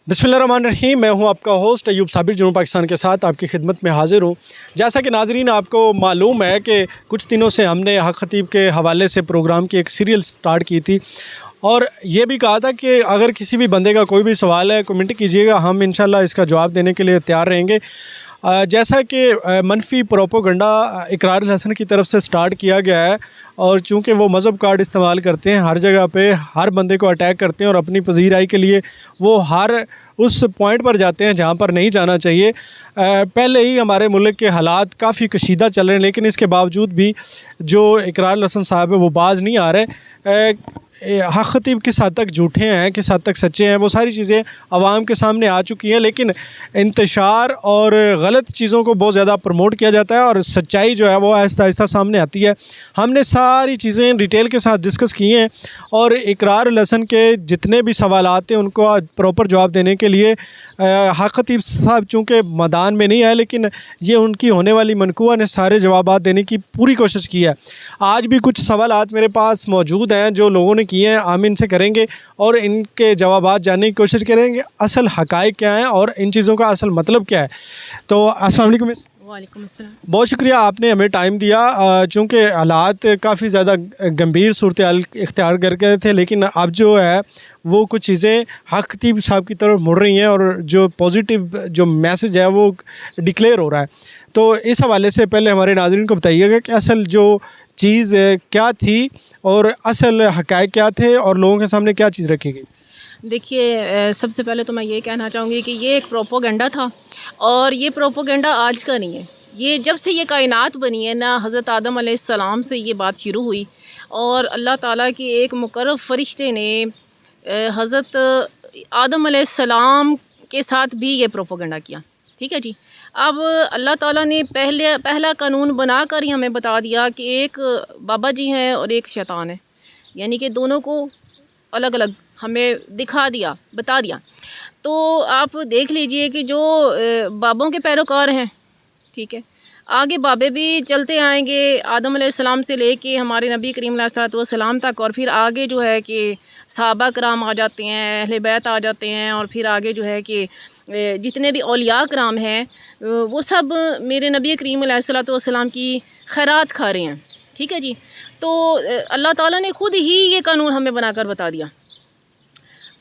बिस्मिल्लाहिर्रहमानिर्रहीम। मैं हूं आपका होस्ट अयूब साबिर, जुनूब पाकिस्तान के साथ आपकी खिदमत में हाज़िर हूं। जैसा कि नाज़रीन आपको मालूम है कि कुछ दिनों से हमने हक़ ख़तीब के हवाले से प्रोग्राम की एक सीरियल स्टार्ट की थी और ये भी कहा था कि अगर किसी भी बंदे का कोई भी सवाल है कमेंट कीजिएगा, हम इंशाल्लाह इसका जवाब देने के लिए तैयार रहेंगे। जैसा कि मनफी प्रोपोगंडा इकरार हसन की तरफ से स्टार्ट किया गया है और चूँकि वो मज़हब कार्ड इस्तेमाल करते हैं, हर जगह पे हर बंदे को अटैक करते हैं और अपनी पजीराई के लिए वो हर उस पॉइंट पर जाते हैं जहाँ पर नहीं जाना चाहिए। पहले ही हमारे मुल्क के हालात काफ़ी कशीदा चल रहे हैं, लेकिन इसके बावजूद भी जो इकरार हसन साहब है वो बाज नहीं आ रहे। हक़ ख़तीब किस हद तक झूठे हैं, किस हद तक सच्चे हैं, वो सारी चीज़ें आवाम के सामने आ चुकी हैं। लेकिन इंतशार और गलत चीज़ों को बहुत ज़्यादा प्रमोट किया जाता है और सच्चाई जो है वो आहिस्ता आहिस्ता सामने आती है। हमने सारी चीज़ें डिटेल के साथ डिस्कस की हैं और इकरार हसन के जितने भी सवालात हैं उनको आज प्रॉपर जवाब देने के लिए हक़ ख़तीब साहब चूँकि मैदान में नहीं आए, लेकिन ये उनकी होने वाली मनकुआ ने सारे जवाबात देने की पूरी कोशिश की है। आज भी कुछ सवालात मेरे पास मौजूद हैं जो लोगों ने किए हैं, हम इनसे करेंगे और इनके जवाबात जानने की कोशिश करेंगे असल हक़ाइक़ क्या हैं और इन चीज़ों का असल मतलब क्या है। तो अस्सलाम वालेकुम। वालेकुम अस्सलाम। बहुत शुक्रिया आपने हमें टाइम दिया। चूँकि हालात काफ़ी ज़्यादा गंभीर सूरत हाल इख्तियार कर गए थे, लेकिन अब जो है वो कुछ चीज़ें हक़ ख़तीब साहब की तरफ मुड़ रही हैं और जो पॉजिटिव जो मैसेज है वो डिक्लेयर हो रहा है। तो इस हवाले से पहले हमारे नाज़रीन को बताइएगा कि असल जो चीज़ क्या थी और असल हक़ाइक़ क्या थे और लोगों के सामने क्या चीज़ रखी गई। देखिए, सबसे पहले तो मैं ये कहना चाहूँगी कि ये एक प्रोपोगंडा था और ये प्रोपोगंडा आज का नहीं है। ये जब से ये कायनात बनी है ना, हज़रत आदम अलैहिस्सलाम से ये बात शुरू हुई और अल्लाह ताला की एक मुकर्रब फ़रिश्ते ने हज़रत आदम अलैहिस्सलाम के साथ भी ये प्रोपोगंडा किया। ठीक है जी। अब अल्लाह ताला ने पहला कानून बना कर ही हमें बता दिया कि एक बाबा जी हैं और एक शैतान है, यानी कि दोनों को अलग अलग हमें दिखा दिया, बता दिया। तो आप देख लीजिए कि जो बाबों के पैरोकार हैं, ठीक है, आगे बाबे भी चलते आएंगे आदम अलैहिस्सलाम से लेके हमारे नबी करीम अलैहिस्सलाम तक, और फिर आगे जो है कि सहाबा कराम आ जाते हैं, अहले बैत आ जाते हैं, और फिर आगे जो है कि जितने भी औलिया कराम हैं वो सब मेरे नबी करीम अलैहिस्सलाम की खैरात खा रहे हैं। ठीक है जी। तो अल्लाह ताला ने ख़ुद ही ये कानून हमें बनाकर बता दिया।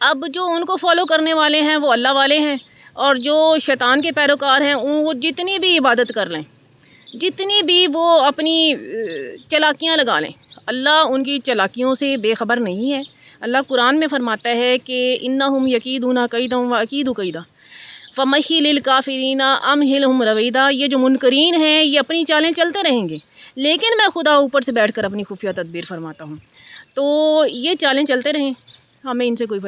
अब जो उनको फॉलो करने वाले हैं वो अल्लाह वाले हैं और जो शैतान के पैरोकार हैं वो जितनी भी इबादत कर लें, जितनी भी वो अपनी चलाकियाँ लगा लें, अल्लाह उनकी चलाकियों से बेखबर नहीं है। अल्लाह कुरान में फरमाता है कि इन्नहुम यकीदूना कैदम व अकीदु कैदा फमहिलिल काफिरीना अमहिलहुम रवैदा। ये जो मुनकरीन हैं ये अपनी चालें चलते रहेंगे, लेकिन मैं खुदा ऊपर से बैठकर अपनी खुफिया तदबीर फरमाता हूँ। तो ये चालें चलते रहें, हमें इनसे कोई